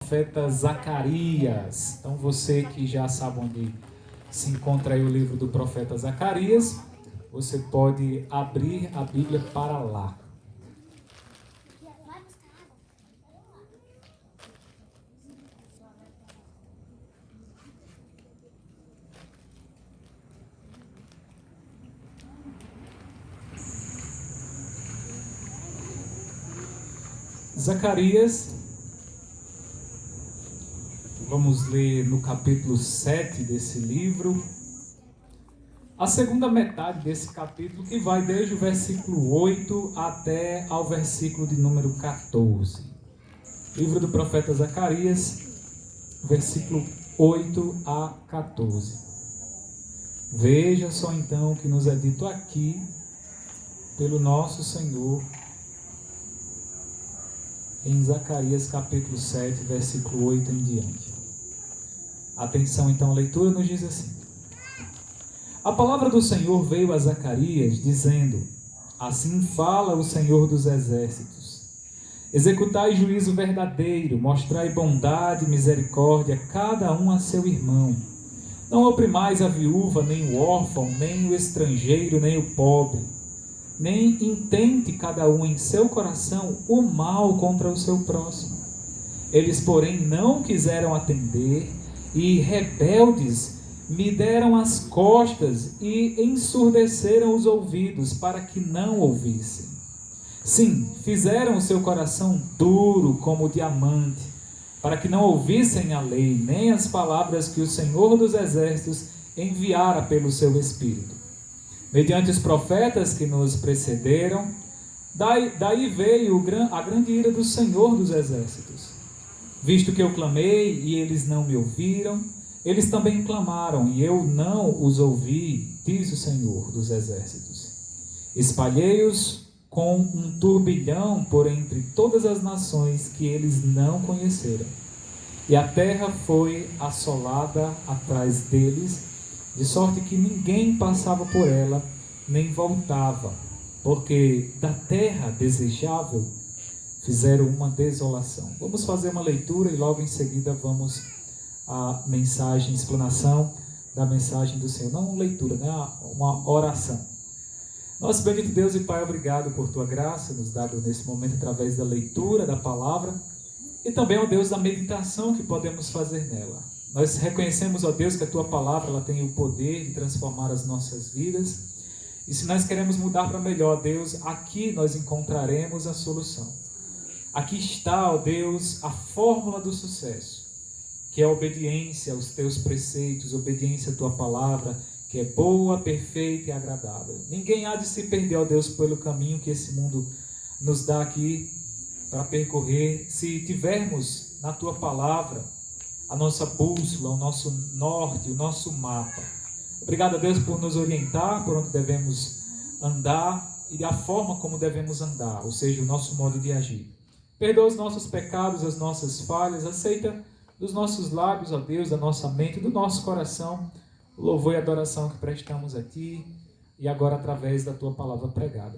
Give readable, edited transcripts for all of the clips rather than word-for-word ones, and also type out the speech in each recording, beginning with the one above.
profeta Zacarias. Então você que já sabe onde se encontra aí o livro do profeta Zacarias, você pode abrir a Bíblia para lá. Zacarias, vamos ler no capítulo 7 desse livro, a segunda metade desse capítulo, que vai desde o versículo 8 até ao versículo de número 14. Livro do profeta Zacarias, versículo 8 a 14. Veja só então o que nos é dito aqui pelo nosso Senhor em Zacarias capítulo 7, versículo 8 em diante. Atenção então, a leitura nos diz assim: a palavra do Senhor veio a Zacarias, dizendo: assim fala o Senhor dos exércitos, executai juízo verdadeiro, mostrai bondade e misericórdia, cada um a seu irmão. Não oprimais a viúva, nem o órfão, nem o estrangeiro, nem o pobre, nem intente cada um em seu coração o mal contra o seu próximo. Eles, porém, não quiseram atender, e rebeldes me deram as costas e ensurdeceram os ouvidos para que não ouvissem. Sim, fizeram o seu coração duro como diamante, para que não ouvissem a lei, nem as palavras que o Senhor dos Exércitos enviara pelo seu Espírito. Mediante os profetas que nos precederam, daí veio a grande ira do Senhor dos Exércitos. Visto que eu clamei e eles não me ouviram, eles também clamaram e eu não os ouvi, diz o Senhor dos Exércitos. Espalhei-os com um turbilhão por entre todas as nações que eles não conheceram. E a terra foi assolada atrás deles, de sorte que ninguém passava por ela, nem voltava, porque da terra desejável fizeram uma desolação. Vamos fazer uma leitura e logo em seguida vamos à mensagem, explanação da mensagem do Senhor. Não leitura, né? Uma oração. Nosso bendito Deus e Pai, obrigado por Tua graça, nos dado nesse momento através da leitura da palavra e também, ó Deus, da meditação que podemos fazer nela. Nós reconhecemos, ó Deus, que a Tua palavra ela tem o poder de transformar as nossas vidas. E se nós queremos mudar para melhor, Deus, aqui nós encontraremos a solução. Aqui está, ó Deus, a fórmula do sucesso, que é a obediência aos Teus preceitos, obediência à Tua palavra, que é boa, perfeita e agradável. Ninguém há de se perder, ó Deus, pelo caminho que esse mundo nos dá aqui para percorrer, se tivermos na Tua palavra a nossa bússola, o nosso norte, o nosso mapa. Obrigado a Deus por nos orientar, por onde devemos andar e a forma como devemos andar, ou seja, o nosso modo de agir. Perdoa os nossos pecados, as nossas falhas, aceita dos nossos lábios, ó Deus, da nossa mente, do nosso coração, o louvor e a adoração que prestamos a Ti e agora através da Tua palavra pregada.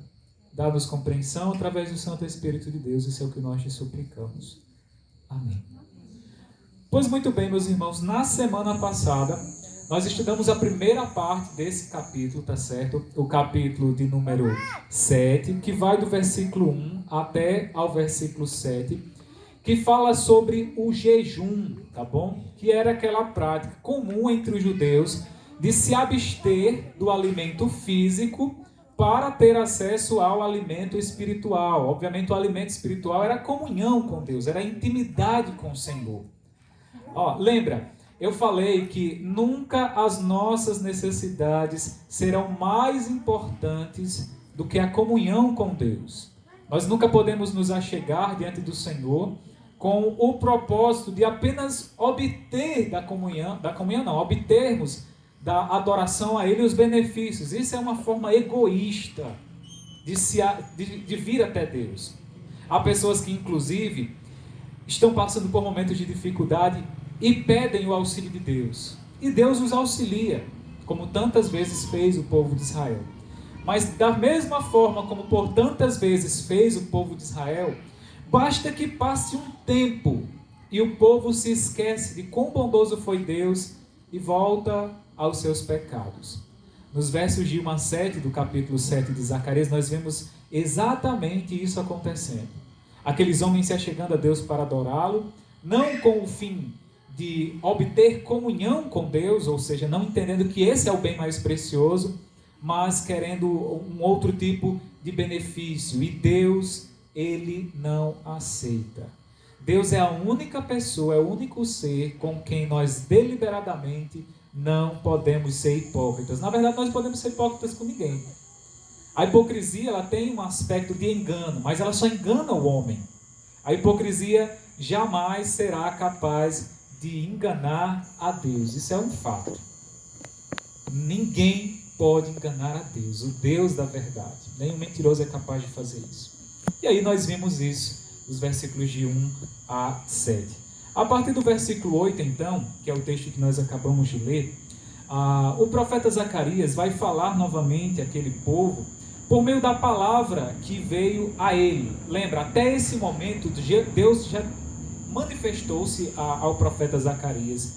Dá-nos compreensão através do Santo Espírito de Deus, isso é o que nós te suplicamos. Amém. Pois muito bem, meus irmãos, na semana passada nós estudamos a primeira parte desse capítulo, tá certo? O capítulo de número 7, que vai do versículo 1 até ao versículo 7, que fala sobre o jejum, tá bom? Que era aquela prática comum entre os judeus de se abster do alimento físico para ter acesso ao alimento espiritual. Obviamente o alimento espiritual era a comunhão com Deus, era a intimidade com o Senhor. Lembra, eu falei que nunca as nossas necessidades serão mais importantes do que a comunhão com Deus. Nós nunca podemos nos achegar diante do Senhor com o propósito de apenas obter obtermos da adoração a Ele os benefícios. Isso é uma forma egoísta de vir até Deus. Há pessoas que, inclusive, estão passando por momentos de dificuldade e pedem o auxílio de Deus. E Deus os auxilia, como tantas vezes fez o povo de Israel. Mas da mesma forma como por tantas vezes fez o povo de Israel, basta que passe um tempo e o povo se esquece de quão bondoso foi Deus e volta aos seus pecados. Nos versos de 1 a 7 do capítulo 7 de Zacarias, nós vemos exatamente isso acontecendo. Aqueles homens se achegando a Deus para adorá-lo, não com o fim de obter comunhão com Deus, ou seja, não entendendo que esse é o bem mais precioso, mas querendo um outro tipo de benefício. E Deus, ele não aceita. Deus é a única pessoa, é o único ser com quem nós deliberadamente não podemos ser hipócritas. Na verdade, nós podemos ser hipócritas com ninguém. A hipocrisia, ela tem um aspecto de engano, mas ela só engana o homem. A hipocrisia jamais será capaz de enganar a Deus. Isso é um fato. Ninguém pode enganar a Deus, o Deus da verdade. Nenhum mentiroso é capaz de fazer isso. E aí nós vimos isso nos versículos de 1 a 7. A partir do versículo 8, então, que é o texto que nós acabamos de ler, o profeta Zacarias vai falar novamente àquele povo por meio da palavra que veio a ele. Lembra, até esse momento, Deus já manifestou-se ao profeta Zacarias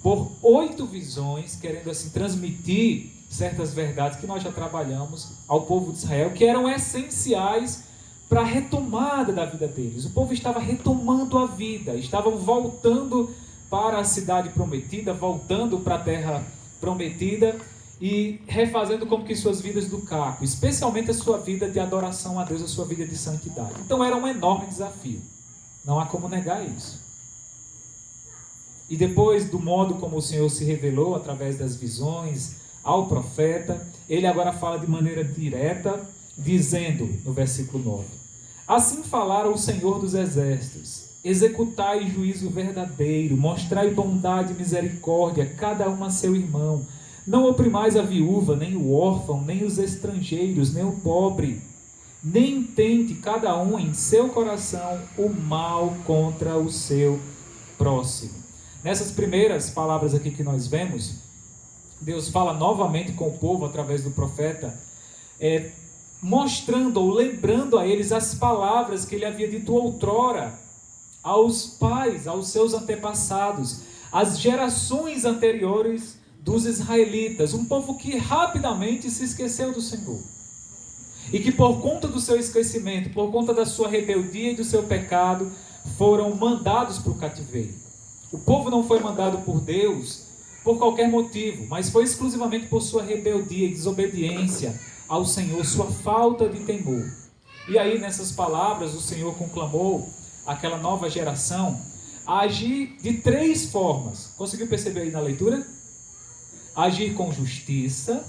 por 8 visões, querendo assim transmitir certas verdades que nós já trabalhamos ao povo de Israel, que eram essenciais para a retomada da vida deles. O povo estava retomando a vida, estavam voltando para a cidade prometida, voltando para a terra prometida e refazendo como que suas vidas do caco, especialmente a sua vida de adoração a Deus, a sua vida de santidade. Então era um enorme desafio, não há como negar isso. E depois do modo como o Senhor se revelou através das visões ao profeta, ele agora fala de maneira direta, dizendo no versículo 9: assim falara o Senhor dos exércitos, executai juízo verdadeiro, mostrai bondade e misericórdia, cada um a seu irmão, não oprimais a viúva, nem o órfão, nem os estrangeiros, nem o pobre, nem tente cada um em seu coração o mal contra o seu próximo. Nessas primeiras palavras aqui que nós vemos, Deus fala novamente com o povo através do profeta, mostrando ou lembrando a eles as palavras que ele havia dito outrora aos pais, aos seus antepassados, às gerações anteriores dos israelitas, um povo que rapidamente se esqueceu do Senhor. E que por conta do seu esquecimento, por conta da sua rebeldia e do seu pecado, foram mandados para o cativeiro. O povo não foi mandado por Deus por qualquer motivo, mas foi exclusivamente por sua rebeldia e desobediência ao Senhor, sua falta de temor. E aí nessas palavras o Senhor conclamou aquela nova geração a agir de 3 formas. Conseguiu perceber aí na leitura? Agir com justiça,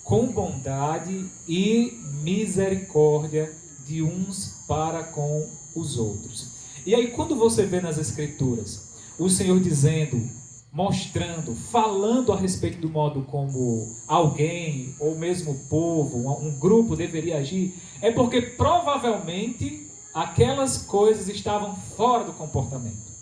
com bondade e misericórdia de uns para com os outros. E aí quando você vê nas Escrituras o Senhor dizendo, mostrando, falando a respeito do modo como alguém, ou mesmo o povo, um grupo deveria agir, é porque provavelmente aquelas coisas estavam fora do comportamento.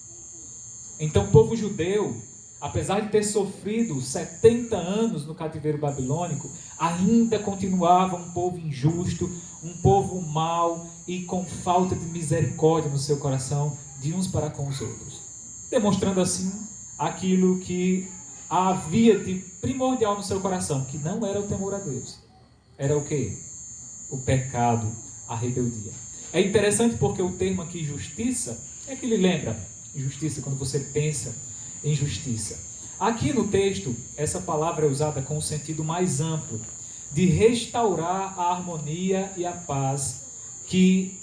Então o povo judeu, apesar de ter sofrido 70 anos no cativeiro babilônico, ainda continuava um povo injusto, um povo mau e com falta de misericórdia no seu coração, de uns para com os outros. Demonstrando assim aquilo que havia de primordial no seu coração, que não era o temor a Deus. Era o quê? O pecado, a rebeldia. É interessante porque o termo aqui, justiça, é que ele lembra justiça quando você pensa em justiça. Aqui no texto, essa palavra é usada com um sentido mais amplo, de restaurar a harmonia e a paz que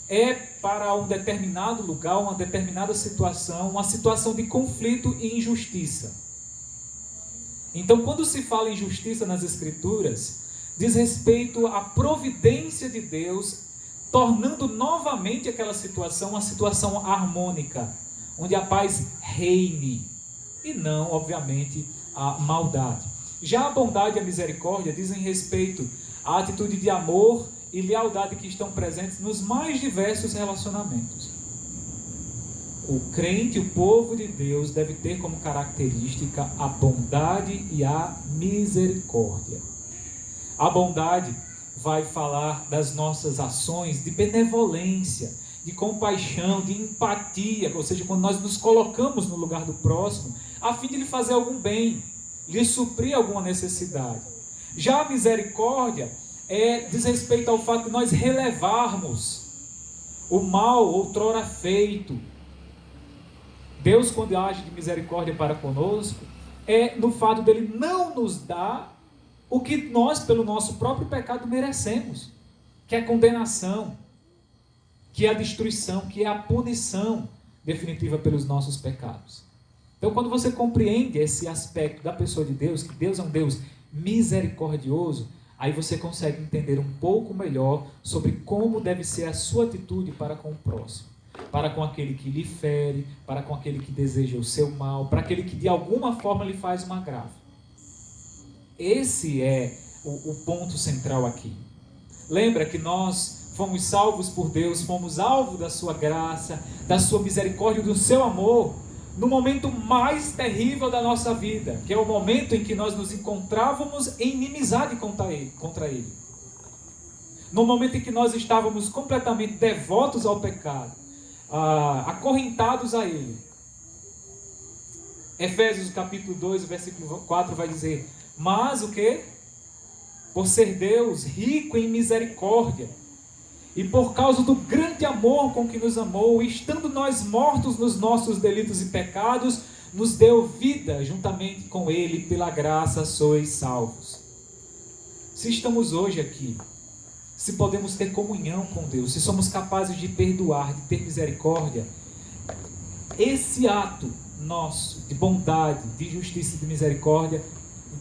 é para um determinado lugar, uma determinada situação, uma situação de conflito e injustiça. Então, quando se fala em justiça nas Escrituras, diz respeito à providência de Deus, tornando novamente aquela situação uma situação harmônica, onde a paz reine, e não, obviamente, a maldade. Já a bondade e a misericórdia dizem respeito à atitude de amor e lealdade que estão presentes nos mais diversos relacionamentos. O crente, o povo de Deus, deve ter como característica a bondade e a misericórdia. A bondade vai falar das nossas ações de benevolência, de compaixão, de empatia, ou seja, quando nós nos colocamos no lugar do próximo, a fim de lhe fazer algum bem, lhe suprir alguma necessidade. Já a misericórdia diz respeito ao fato de nós relevarmos o mal outrora feito. Deus, quando age de misericórdia para conosco, é no fato dele não nos dar o que nós, pelo nosso próprio pecado, merecemos, que é a condenação, que é a destruição, que é a punição definitiva pelos nossos pecados. Então, quando você compreende esse aspecto da pessoa de Deus, que Deus é um Deus misericordioso, aí você consegue entender um pouco melhor sobre como deve ser a sua atitude para com o próximo, para com aquele que lhe fere, para com aquele que deseja o seu mal, para aquele que de alguma forma lhe faz um agravo. Esse é o ponto central aqui. Lembra que nós fomos salvos por Deus, fomos alvo da sua graça, da sua misericórdia, do seu amor, no momento mais terrível da nossa vida, que é o momento em que nós nos encontrávamos em inimizade contra Ele. No momento em que nós estávamos completamente devotos ao pecado, acorrentados a Ele. Efésios capítulo 2, versículo 4 vai dizer: mas o quê? Por ser Deus rico em misericórdia, e por causa do grande amor com que nos amou, estando nós mortos nos nossos delitos e pecados, nos deu vida juntamente com Ele, pela graça sois salvos. Se estamos hoje aqui, se podemos ter comunhão com Deus, se somos capazes de perdoar, de ter misericórdia, esse ato nosso de bondade, de justiça e de misericórdia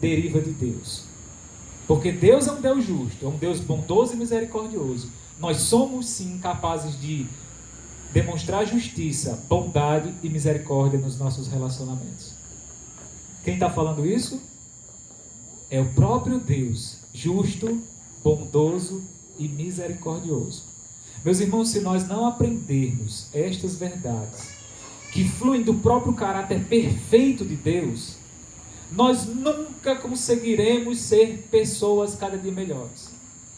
deriva de Deus. Porque Deus é um Deus justo, é um Deus bondoso e misericordioso. Nós somos sim capazes de demonstrar justiça, bondade e misericórdia nos nossos relacionamentos. Quem está falando isso? É o próprio Deus, justo, bondoso e misericordioso. Meus irmãos, se nós não aprendermos estas verdades, que fluem do próprio caráter perfeito de Deus, nós nunca conseguiremos ser pessoas cada dia melhores.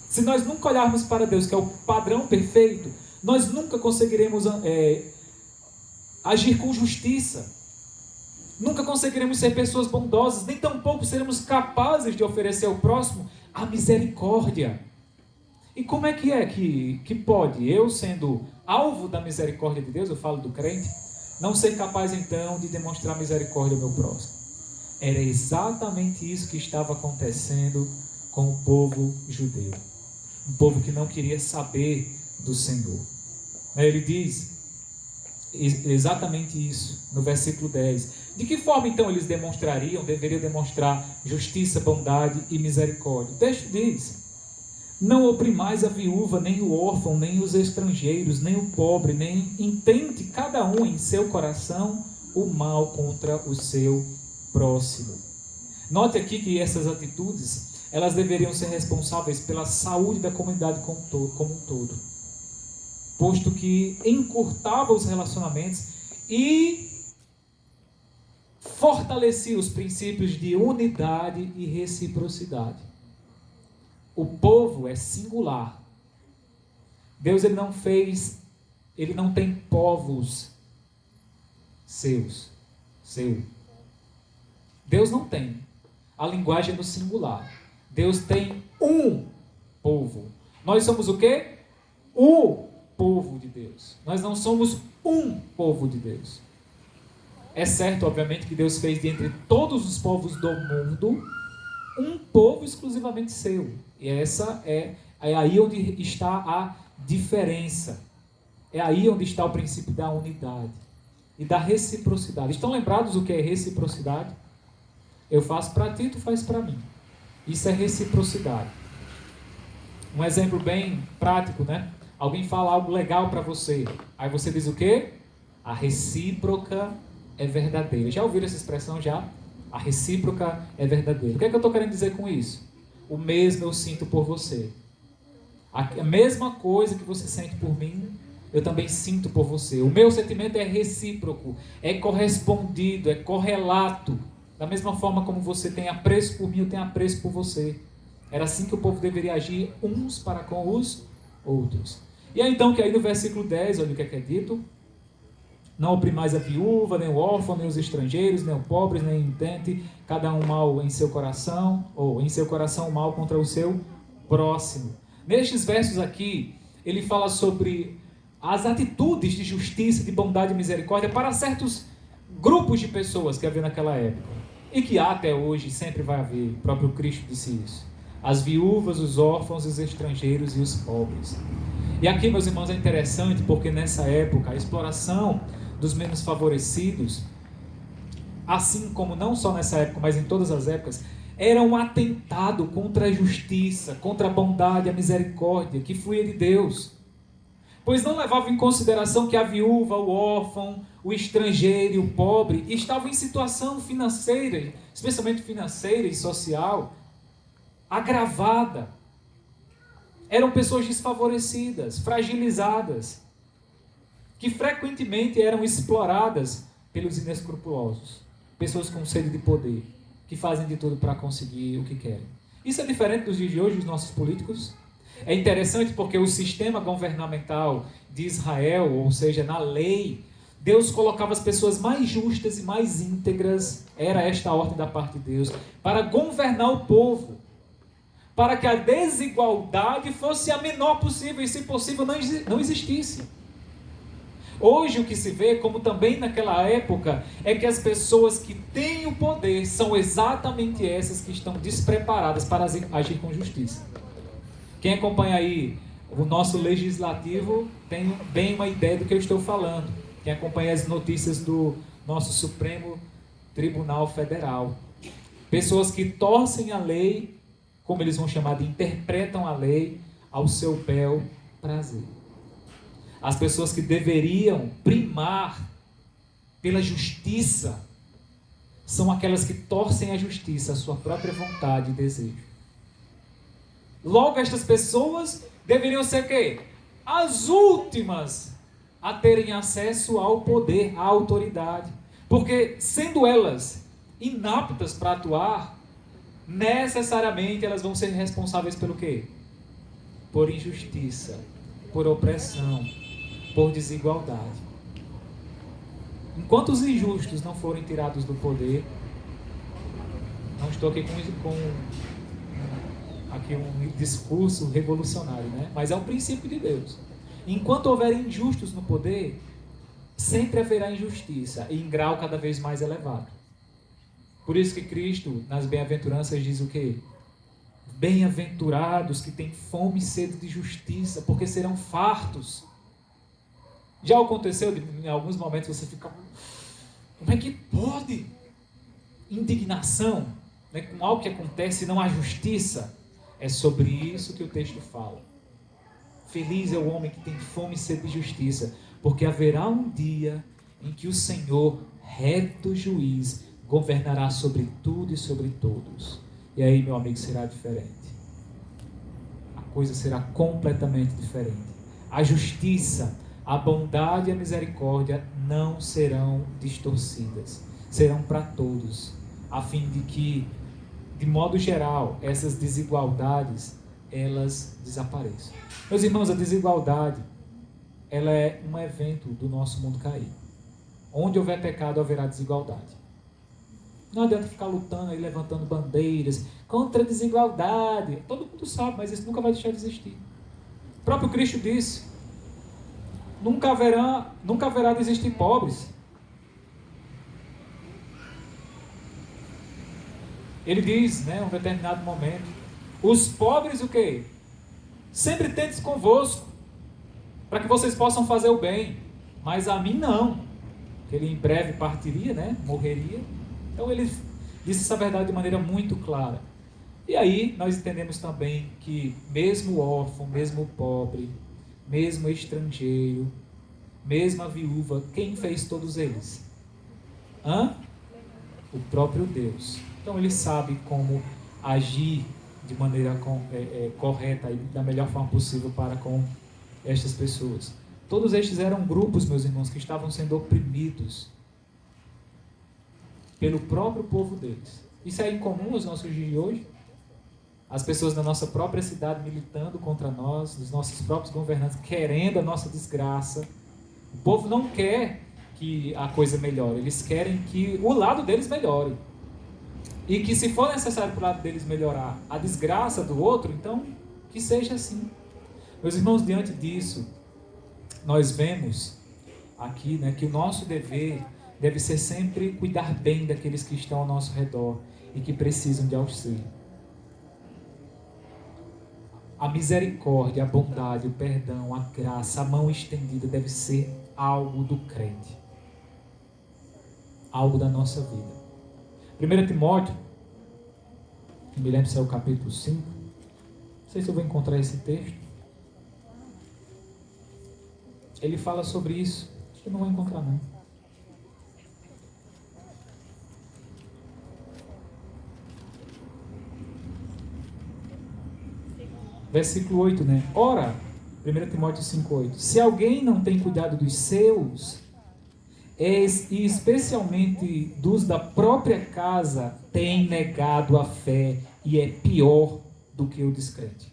Se nós nunca olharmos para Deus, que é o padrão perfeito, nós nunca conseguiremos agir com justiça. Nunca conseguiremos ser pessoas bondosas, nem tampouco seremos capazes de oferecer ao próximo a misericórdia. E como é que pode, eu sendo alvo da misericórdia de Deus, eu falo do crente, não ser capaz então de demonstrar misericórdia ao meu próximo? Era exatamente isso que estava acontecendo com o povo judeu. Um povo que não queria saber do Senhor. Ele diz exatamente isso no versículo 10. De que forma então eles deveriam demonstrar justiça, bondade e misericórdia? O texto diz: não oprimais a viúva, nem o órfão, nem os estrangeiros, nem o pobre, nem intente cada um em seu coração o mal contra o seu próximo. Note aqui que essas atitudes, elas deveriam ser responsáveis pela saúde da comunidade como um todo, posto que encurtava os relacionamentos e fortalecia os princípios de unidade e reciprocidade. O povo é singular. Deus ele não tem povos seu. Deus não tem. A linguagem é no singular. Deus tem um povo. Nós somos o quê? O povo de Deus. Nós não somos um povo de Deus. É certo, obviamente, que Deus fez de entre todos os povos do mundo um povo exclusivamente seu. E essa é aí onde está a diferença. É aí onde está o princípio da unidade e da reciprocidade. Estão lembrados o que é reciprocidade? Eu faço para ti, tu faz para mim. Isso é reciprocidade. Um exemplo bem prático, né? Alguém fala algo legal para você. Aí você diz o quê? A recíproca é verdadeira. Já ouviram essa expressão já? A recíproca é verdadeira. O que é que eu estou querendo dizer com isso? O mesmo eu sinto por você. A mesma coisa que você sente por mim, eu também sinto por você. O meu sentimento é recíproco, é correspondido, é correlato. Da mesma forma como você tem apreço por mim, eu tenho apreço por você. Era assim que o povo deveria agir uns para com os outros. E aí então que aí no versículo 10, olha o que é dito: não oprimais a viúva, nem o órfão, nem os estrangeiros, nem o pobre, nem intente cada um mal em seu coração, ou em seu coração mal contra o seu próximo. Nestes versos aqui, ele fala sobre as atitudes de justiça, de bondade e misericórdia para certos grupos de pessoas que havia naquela época. E que há até hoje, sempre vai haver, o próprio Cristo disse isso. As viúvas, os órfãos, os estrangeiros e os pobres. E aqui, meus irmãos, é interessante porque nessa época a exploração dos menos favorecidos, assim como não só nessa época, mas em todas as épocas, era um atentado contra a justiça, contra a bondade, a misericórdia que fluía de Deus. Pois não levava em consideração que a viúva, o órfão, o estrangeiro e o pobre estavam em situação financeira, especialmente financeira e social, agravada. Eram pessoas desfavorecidas, fragilizadas, que frequentemente eram exploradas pelos inescrupulosos. Pessoas com sede de poder, que fazem de tudo para conseguir o que querem. Isso é diferente dos dias de hoje, dos nossos políticos. É interessante porque o sistema governamental de Israel, ou seja, na lei, Deus colocava as pessoas mais justas e mais íntegras, era esta a ordem da parte de Deus, para governar o povo, para que a desigualdade fosse a menor possível e, se possível, não existisse. Hoje o que se vê, como também naquela época, é que as pessoas que têm o poder são exatamente essas que estão despreparadas para agir com justiça. Quem acompanha aí o nosso legislativo tem bem uma ideia do que eu estou falando. Quem acompanha as notícias do nosso Supremo Tribunal Federal. Pessoas que torcem a lei, como eles vão chamar de interpretam a lei ao seu bel prazer. As pessoas que deveriam primar pela justiça são aquelas que torcem a justiça à sua própria vontade e desejo. Logo, estas pessoas deveriam ser o quê? As últimas a terem acesso ao poder, à autoridade. Porque, sendo elas inaptas para atuar, necessariamente elas vão ser responsáveis pelo quê? Por injustiça, por opressão, por desigualdade. Enquanto os injustos não forem tirados do poder, não estou aqui com um discurso revolucionário, né? Mas é um princípio de Deus. Enquanto houver injustos no poder, sempre haverá injustiça, e em grau cada vez mais elevado. Por isso que Cristo, nas bem-aventuranças, diz o quê? Bem-aventurados que têm fome e sede de justiça, porque serão fartos. Já aconteceu, em alguns momentos você fica, como é que pode? Indignação, né, com algo que acontece e não há justiça. É sobre isso que o texto fala. Feliz é o homem que tem fome e sede de justiça, porque haverá um dia em que o Senhor, reto juiz, governará sobre tudo e sobre todos. E aí, meu amigo, será diferente. A coisa será completamente diferente. A justiça, a bondade e a misericórdia não serão distorcidas. Serão para todos, a fim de que, de modo geral, essas desigualdades, elas desapareçam. Meus irmãos, a desigualdade, ela é um evento do nosso mundo cair. Onde houver pecado, haverá desigualdade. Não adianta ficar lutando e levantando bandeiras contra a desigualdade. Todo mundo sabe, mas isso nunca vai deixar de existir. O próprio Cristo disse, nunca haverá de existir pobres. Ele diz, né, em um determinado momento, os pobres o quê? Sempre tendes convosco, para que vocês possam fazer o bem, mas a mim não. Ele em breve partiria, né, morreria. Então ele disse essa verdade de maneira muito clara. E aí nós entendemos também que mesmo órfão, mesmo pobre, mesmo estrangeiro, mesmo a viúva, quem fez todos eles? O próprio Deus. Então ele sabe como agir de maneira correta e da melhor forma possível para com estas pessoas. Todos estes eram grupos, meus irmãos, que estavam sendo oprimidos pelo próprio povo deles. Isso é incomum aos nossos dias de hoje? As pessoas da nossa própria cidade militando contra nós, os nossos próprios governantes querendo a nossa desgraça. O povo não quer que a coisa melhore, eles querem que o lado deles melhore. E que se for necessário para o lado deles melhorar a desgraça do outro, então que seja assim. Meus irmãos, diante disso, nós vemos aqui, né, que o nosso dever deve ser sempre cuidar bem daqueles que estão ao nosso redor e que precisam de auxílio. A misericórdia, a bondade, o perdão, a graça, a mão estendida deve ser algo do crente. Algo da nossa vida. 1 Timóteo, me lembro se é o capítulo 5. Não sei se eu vou encontrar esse texto. Ele fala sobre isso. Acho que eu não vou encontrar não. Versículo 8, né? Ora, 1 Timóteo 5,8. Se alguém não tem cuidado dos seus, e especialmente dos da própria casa, tem negado a fé e é pior do que o descrente.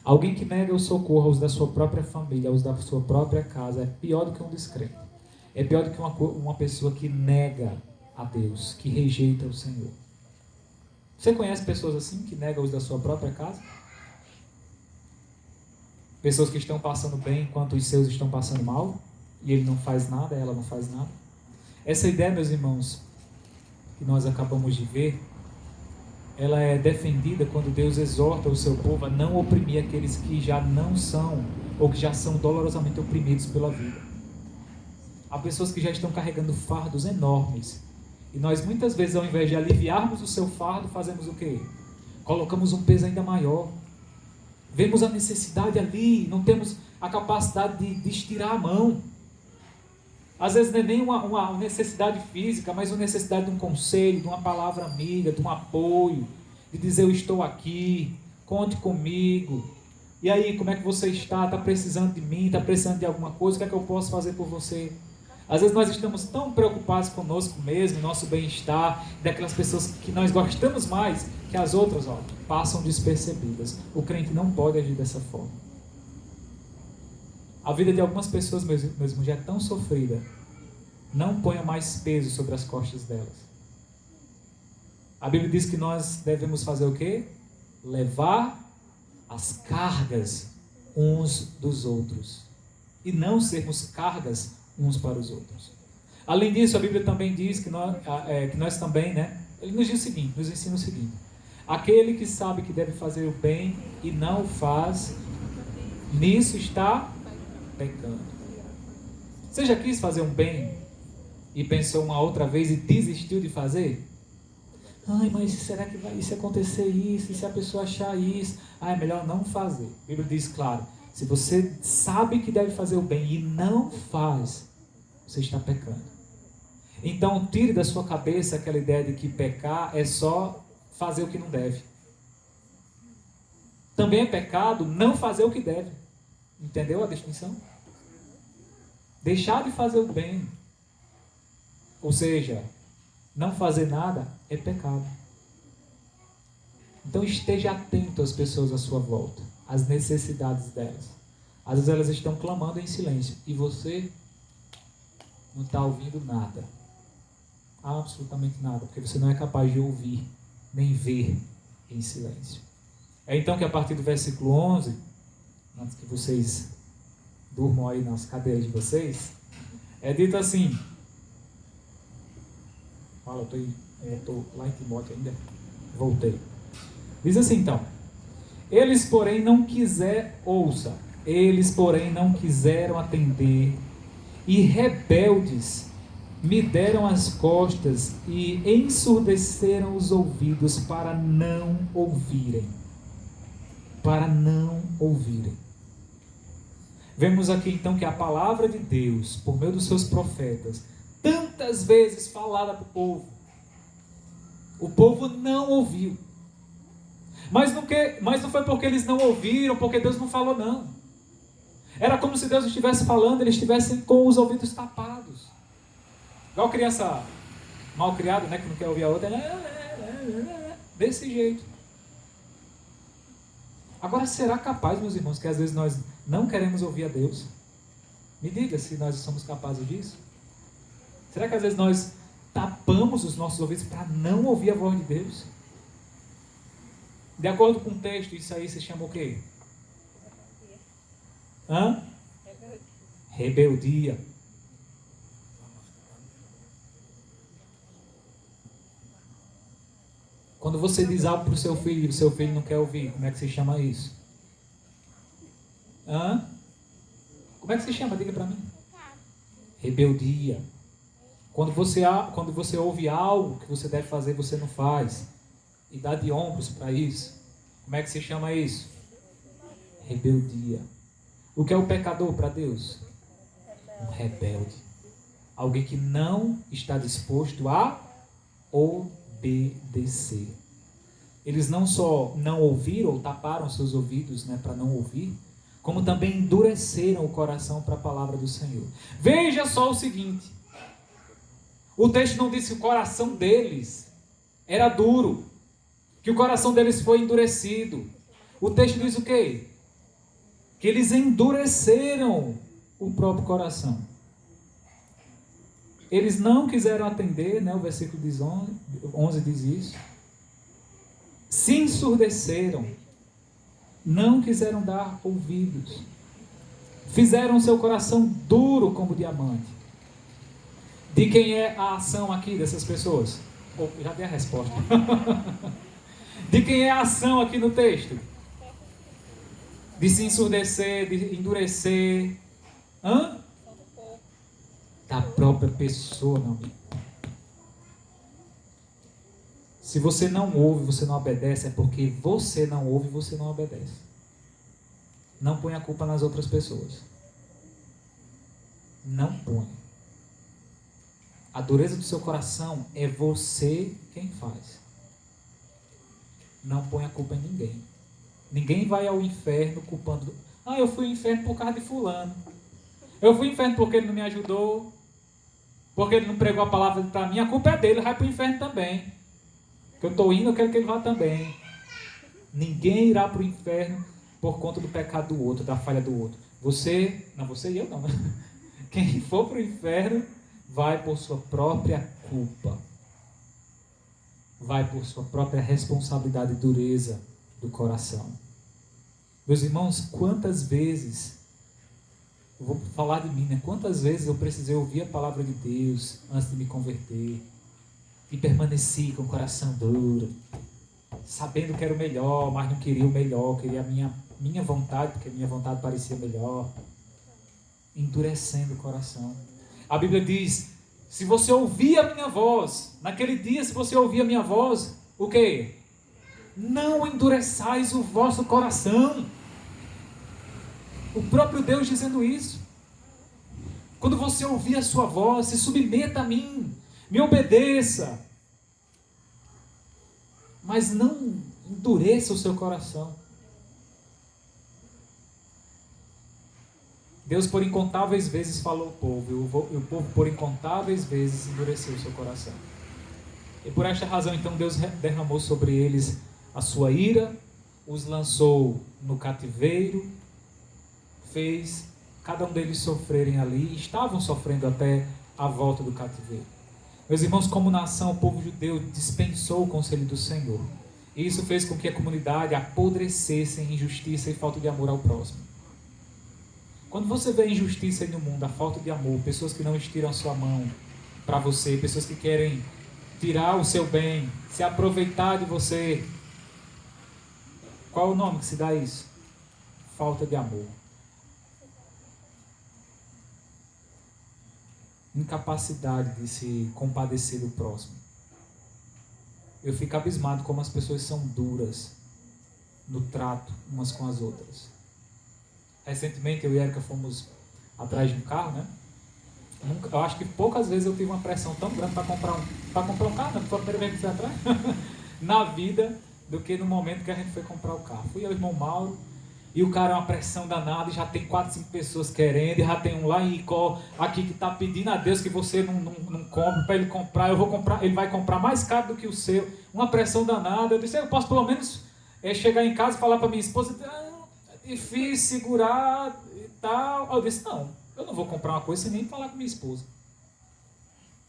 Alguém que nega o socorro aos da sua própria família, aos da sua própria casa, é pior do que um descrente. É pior do que uma pessoa que nega a Deus, que rejeita o Senhor. Você conhece pessoas assim, que negam os da sua própria casa? Pessoas que estão passando bem enquanto os seus estão passando mal, e ele não faz nada, ela não faz nada. Essa ideia, meus irmãos, que nós acabamos de ver, ela é defendida quando Deus exorta o seu povo a não oprimir aqueles que já não são, ou que já são dolorosamente oprimidos pela vida. Há pessoas que já estão carregando fardos enormes, e nós muitas vezes, ao invés de aliviarmos o seu fardo, fazemos o quê? Colocamos um peso ainda maior. Vemos a necessidade ali, não temos a capacidade de estirar a mão. Às vezes não é nem uma necessidade física, mas uma necessidade de um conselho, de uma palavra amiga, de um apoio, de dizer eu estou aqui, conte comigo. E aí, como é que você está? Está precisando de mim? Está precisando de alguma coisa? O que é que eu posso fazer por você? Às vezes nós estamos tão preocupados conosco mesmo, nosso bem-estar, daquelas pessoas que nós gostamos mais, que as outras passam despercebidas. O crente não pode agir dessa forma. A vida de algumas pessoas, meus irmãos, já é tão sofrida. Não ponha mais peso sobre as costas delas. A Bíblia diz que nós devemos fazer o quê? Levar as cargas uns dos outros. E não sermos cargas uns para os outros. Além disso, a Bíblia também diz que nós também, né? Ele nos diz o seguinte, nos ensina o seguinte: aquele que sabe que deve fazer o bem e não o faz, nisso está pecando. Você já quis fazer um bem e pensou uma outra vez e desistiu de fazer? Ai, mas será que vai se acontecer isso? E se a pessoa achar isso? É melhor não fazer. A Bíblia diz, claro, se você sabe que deve fazer o bem e não faz, você está pecando. Então, tire da sua cabeça aquela ideia de que pecar é só fazer o que não deve. Também é pecado não fazer o que deve. Entendeu a distinção? Deixar de fazer o bem, ou seja, não fazer nada, é pecado. Então esteja atento às pessoas à sua volta, às necessidades delas. Às vezes elas estão clamando em silêncio e você não está ouvindo nada. Absolutamente nada, porque você não é capaz de ouvir, nem ver em silêncio. É então que a partir do versículo 11, antes que vocês durmam aí nas cadeiras de vocês, é dito assim, fala, eu estou lá em Timóteo ainda, voltei. Diz assim então, eles porém não quiseram atender, e rebeldes me deram as costas e ensurdeceram os ouvidos para não ouvirem. Para não ouvirem. Vemos aqui então que a palavra de Deus, por meio dos seus profetas, tantas vezes falada para o povo não ouviu. Mas não foi porque eles não ouviram, porque Deus não falou não. Era como se Deus estivesse falando, eles estivessem com os ouvidos tapados. Igual criança mal criada, né, que não quer ouvir a outra. Desse jeito. Agora, será capaz, meus irmãos, que às vezes nós não queremos ouvir a Deus? Me diga se nós somos capazes disso. Será que às vezes nós tapamos os nossos ouvidos para não ouvir a voz de Deus? De acordo com o texto, isso aí se chama o quê? Hã? Rebeldia. Quando você diz algo para o seu filho e o seu filho não quer ouvir, como é que se chama isso? Hã? Como é que se chama? Diga para mim. Rebeldia. Quando você ouve algo que você deve fazer, você não faz. E dá de ombros para isso. Como é que se chama isso? Rebeldia. O que é o pecador para Deus? Um rebelde. Alguém que não está disposto a obedecer. Eles não só não ouviram ou taparam seus ouvidos, para não ouvir, como também endureceram o coração para a palavra do Senhor. Veja só o seguinte. O texto não diz que o coração deles era duro, que o coração deles foi endurecido. O texto diz o quê? Que eles endureceram o próprio coração. Eles não quiseram atender, o versículo 11 diz isso. Se ensurdeceram, não quiseram dar ouvidos. Fizeram seu coração duro como diamante. De quem é a ação aqui dessas pessoas? Já dei a resposta. De quem é a ação aqui no texto? De se ensurdecer, de endurecer. Da própria pessoa, meu amigo. Se você não ouve, você não obedece, é porque você não ouve, você não obedece. Não põe a culpa nas outras pessoas. Não põe. A dureza do seu coração é você quem faz. Não põe a culpa em ninguém. Ninguém vai ao inferno culpando. Eu fui ao inferno por causa de fulano. Eu fui ao inferno porque ele não me ajudou. Porque ele não pregou a palavra para mim. A culpa é dele, ele vai para o inferno também. Que eu estou indo, eu quero que ele vá também. Ninguém irá para o inferno por conta do pecado do outro, da falha do outro. Você e eu não. Quem for para o inferno vai por sua própria culpa. Vai por sua própria responsabilidade e dureza do coração. Meus irmãos, quantas vezes, eu vou falar de mim, quantas vezes eu precisei ouvir a palavra de Deus antes de me converter e permaneci com o coração duro, sabendo que era o melhor, mas não queria o melhor, queria a minha vontade, porque a minha vontade parecia melhor, endurecendo o coração. A Bíblia diz, se você ouvir a minha voz, naquele dia se você ouvir a minha voz, o quê? Não endureçais o vosso coração. O próprio Deus dizendo isso. Quando você ouvir a sua voz, se submeta a mim, me obedeça. Mas não endureça o seu coração. Deus por incontáveis vezes falou ao povo, e o povo por incontáveis vezes endureceu o seu coração. E por esta razão, então, Deus derramou sobre eles a sua ira, os lançou no cativeiro, fez cada um deles sofrerem ali, estavam sofrendo até a volta do cativeiro. Meus irmãos, como nação, o povo judeu dispensou o conselho do Senhor. E isso fez com que a comunidade apodrecesse em injustiça e falta de amor ao próximo. Quando você vê injustiça aí no mundo, a falta de amor, pessoas que não estiram a sua mão para você, pessoas que querem tirar o seu bem, se aproveitar de você, qual é o nome que se dá a isso? Falta de amor. Incapacidade de se compadecer do próximo. Eu fico abismado como as pessoas são duras no trato umas com as outras. Recentemente eu e a Erika fomos atrás de um carro, Eu acho que poucas vezes eu tive uma pressão tão grande para comprar um carro, não foi a primeira vez que fui atrás, na vida, do que no momento que a gente foi comprar o carro. Fui eu e o irmão Mauro, e o cara é uma pressão danada, e já tem 4, 5 pessoas querendo, e já tem um lá em Icó, aqui que está pedindo a Deus que você não compre, para ele comprar, eu vou comprar, ele vai comprar mais caro do que o seu, uma pressão danada. Eu disse, eu posso pelo menos É chegar em casa e falar para minha esposa, é difícil segurar e tal. Eu disse, não, eu não vou comprar uma coisa sem nem falar com minha esposa.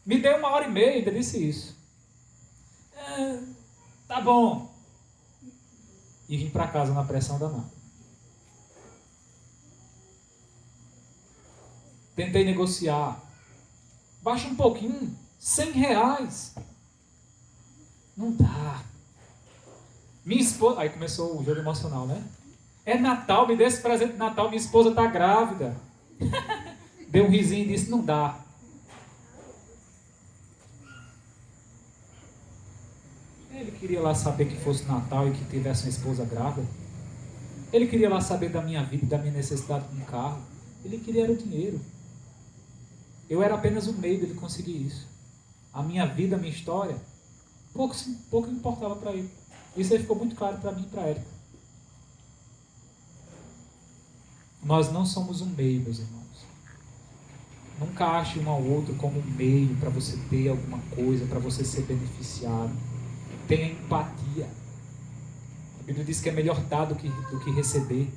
Me deu 1h30, ainda disse isso. Tá bom. E vim para casa na pressão danada. Tentei negociar. Baixa um pouquinho, R$100. Não dá. Minha esposa... Aí começou o jogo emocional, né? É Natal, me dê esse presente de Natal, minha esposa está grávida. Deu um risinho e disse, não dá. Ele queria lá saber que fosse Natal e que tivesse uma esposa grávida. Ele queria lá saber da minha vida, da minha necessidade com um carro. Ele queria era o dinheiro. Eu era apenas o meio dele conseguir isso. A minha vida, a minha história, pouco importava para ele. Isso aí ficou muito claro para mim e para Érica. Nós não somos um meio, meus irmãos. Nunca ache um ao outro como um meio para você ter alguma coisa, para você ser beneficiado. Tenha empatia. A Bíblia diz que é melhor dar do que receber.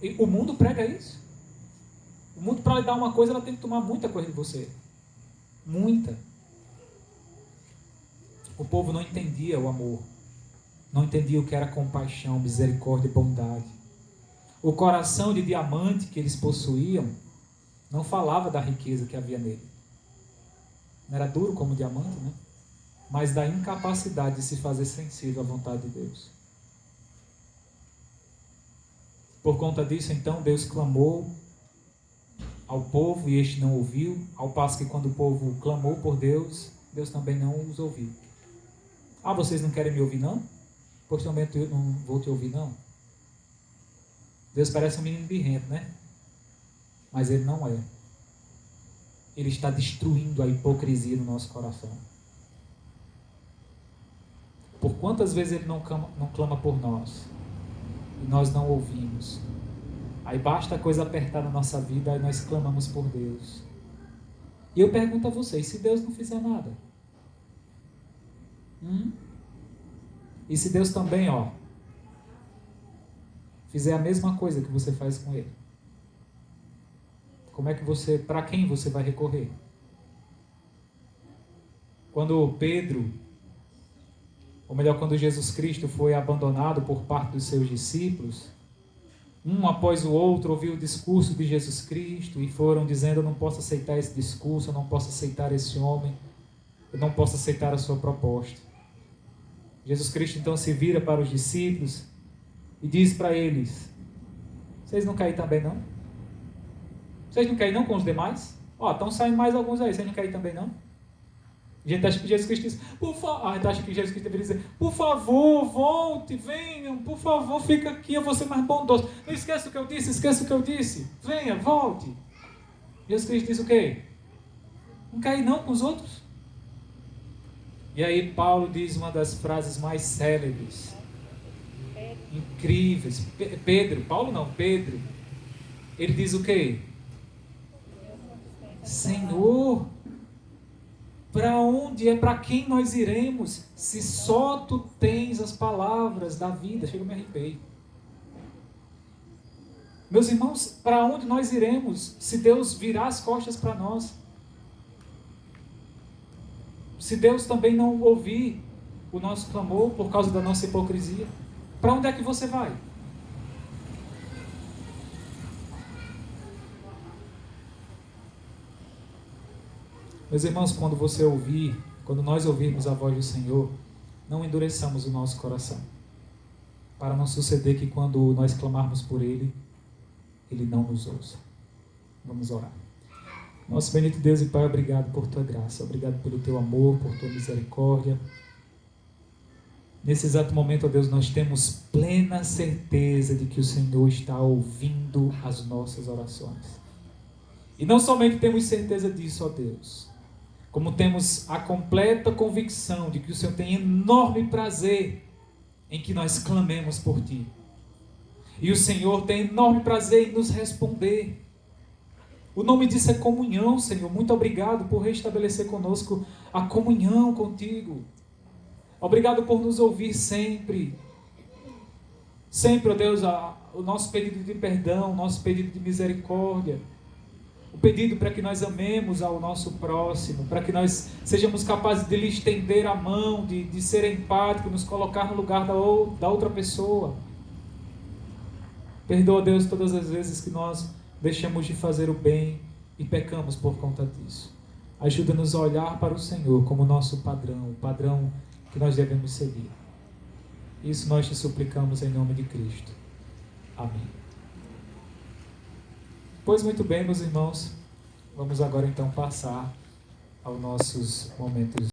E o mundo prega isso. O mundo, para lhe dar uma coisa, ela tem que tomar muita coisa de você. Muita. O povo não entendia o amor. Não entendia o que era compaixão, misericórdia e bondade. O coração de diamante que eles possuíam não falava da riqueza que havia nele. Não era duro como diamante, né? Mas da incapacidade de se fazer sensível à vontade de Deus. Por conta disso, então, Deus clamou ao povo e este não ouviu, ao passo que quando o povo clamou por Deus, Deus também não os ouviu. Ah, vocês não querem me ouvir não? Pois também eu não vou te ouvir não. Deus parece um menino birrento, né? Mas Ele não é. Ele está destruindo a hipocrisia no nosso coração. Por quantas vezes Ele não clama por nós e nós não ouvimos? Aí basta a coisa apertar na nossa vida e nós clamamos por Deus. E eu pergunto a vocês, se Deus não fizer nada? E se Deus também, fizer a mesma coisa que você faz com Ele? Como é que para quem você vai recorrer? Quando Pedro, ou melhor, quando Jesus Cristo foi abandonado por parte dos seus discípulos, um após o outro ouviu o discurso de Jesus Cristo e foram dizendo, eu não posso aceitar esse discurso, eu não posso aceitar esse homem, eu não posso aceitar a sua proposta. Jesus Cristo então se vira para os discípulos e diz para eles, vocês não caem também não? Vocês não caem não com os demais? Estão saindo mais alguns aí, vocês não caem também não? A gente acha que Jesus Cristo diz, a gente acha que Jesus Cristo deveria dizer, por favor, volte, venham, por favor, fica aqui, eu vou ser mais bondoso. Não esqueça o que eu disse, esqueça o que eu disse. Venha, volte. Jesus Cristo diz o quê? Não cair não com os outros? E aí Paulo diz uma das frases mais célebres, incríveis. Pedro. Ele diz o quê? Senhor, para quem nós iremos, se só Tu tens as palavras da vida? Chega, eu me arrepei. Meus irmãos, para onde nós iremos, se Deus virar as costas para nós? Se Deus também não ouvir o nosso clamor por causa da nossa hipocrisia, para onde é que você vai? Meus irmãos, quando nós ouvirmos a voz do Senhor, não endureçamos o nosso coração, para não suceder que quando nós clamarmos por Ele, Ele não nos ouça. Vamos orar. Nosso bendito Deus e Pai, obrigado por Tua graça, obrigado pelo Teu amor, por Tua misericórdia. Nesse exato momento, ó Deus, nós temos plena certeza de que o Senhor está ouvindo as nossas orações. E não somente temos certeza disso, ó Deus, como temos a completa convicção de que o Senhor tem enorme prazer em que nós clamemos por Ti. E o Senhor tem enorme prazer em nos responder. O nome disso é comunhão, Senhor. Muito obrigado por restabelecer conosco a comunhão contigo. Obrigado por nos ouvir sempre. Sempre, ó Deus, o nosso pedido de perdão, o nosso pedido de misericórdia, o pedido para que nós amemos ao nosso próximo, para que nós sejamos capazes de lhe estender a mão, de ser empático, nos colocar no lugar da outra pessoa. Perdoa, Deus, todas as vezes que nós deixamos de fazer o bem e pecamos por conta disso. Ajuda-nos a olhar para o Senhor como nosso padrão, o padrão que nós devemos seguir. Isso nós te suplicamos em nome de Cristo. Amém. Pois muito bem, meus irmãos, vamos agora então passar aos nossos momentos